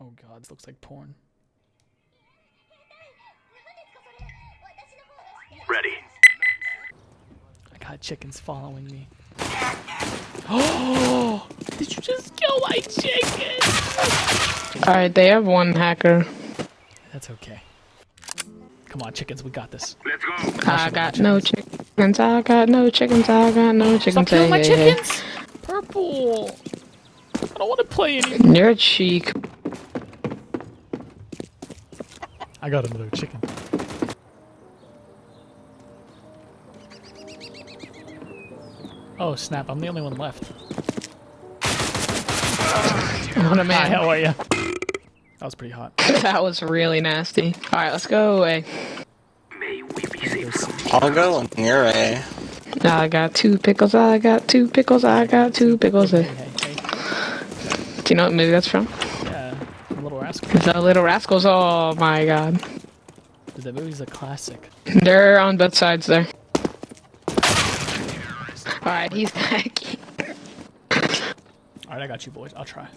Oh god, this looks like porn. Ready. I got chickens following me. Oh! Did you just kill my chicken? Alright, they have one hacker. That's okay. Come on, chickens, we got this. Let's go. I got no chickens, I got no chickens, I got no chickens. Stop killing my Hey, hey, chickens! Purple! I don't want to play anymore. You're a cheek. I got another chicken. Oh snap, I'm the only one left. What a Hi, man. how are you? That was pretty hot. That was really nasty. Alright, let's go away. May we be safe. I'll go in your way. I got 2 pickles, I got 2 pickles, I got 2 pickles. Hey, Do hey, hey. you know what movie that's from? Yeah, Little Rascal. The Little Rascals, oh my god. Dude, that movie's a classic. They're on both sides there. Alright, he's hacking. Alright, I got you boys. I'll try.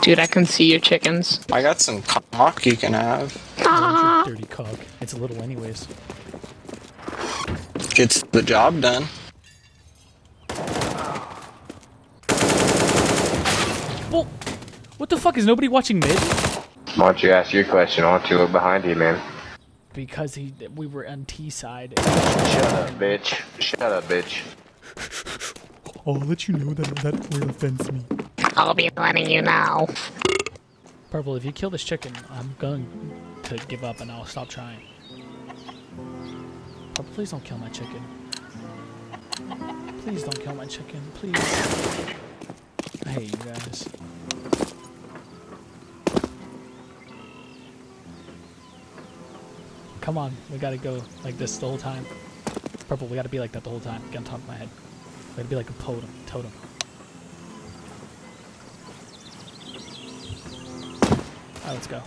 Dude, I can see your chickens. I got some cock you can have. Oh, dirty cog. It's a little anyways. Gets the job done. Well, what the fuck? Is nobody watching mid? Why don't you ask your question? I want to look behind you, man. Because we were on T side. Shut up, bitch. Shut up, bitch. I'll let you know that will offends me. I'll be letting you know. Purple, if you kill this chicken, I'm going to give up and I'll stop trying. Purple, please don't kill my chicken. Please don't kill my chicken, please. I hate you guys. Come on, we gotta go like this the whole time. Purple, we gotta be like that the whole time. Get on top of my head. We gotta be like a totem. Alright, let's go.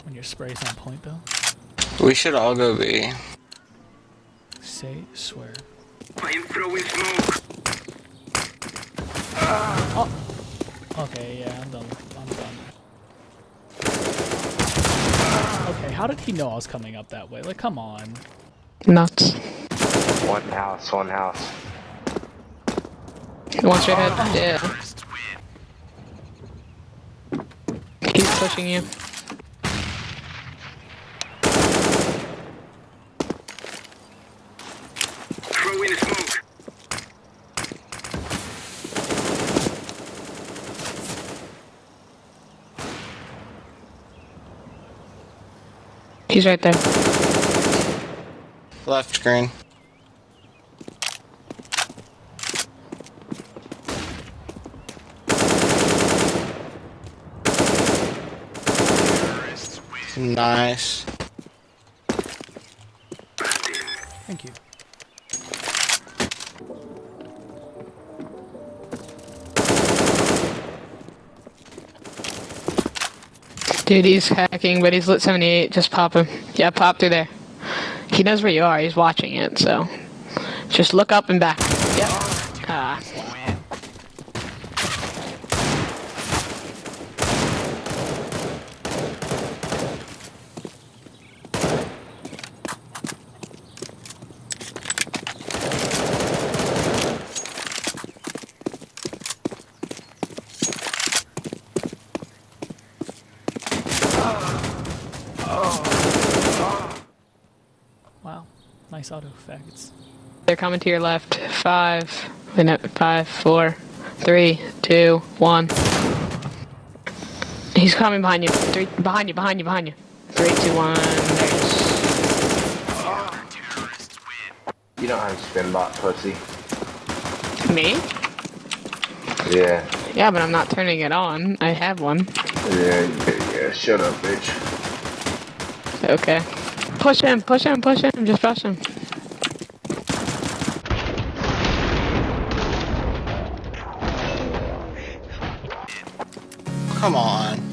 When your spray's on point, though. We should all go B. Say, swear. I'm throwing smoke. Oh! Okay, yeah, I'm done. Okay, how did he know I was coming up that way? Like, come on. Nuts. One house, one house. One straight ahead. Yeah. He's pushing you. Throwing smoke. He's right there. Left screen. Nice. Thank you. Dude, he's hacking, but he's lit 78. Just pop him. Yeah, pop through there. He knows where you are. He's watching it, so just look up and back. Yep. Ah. Wow. Nice auto faggots. They're coming to your left. 5, 4, 3, 2, 1. He's coming behind you. 3, behind you. 3, 2, 1. You don't have a spin bot, pussy. Me? Yeah. Yeah, but I'm not turning it on. I have one. Yeah, shut up, bitch. Okay. Push him. Just rush him. Come on.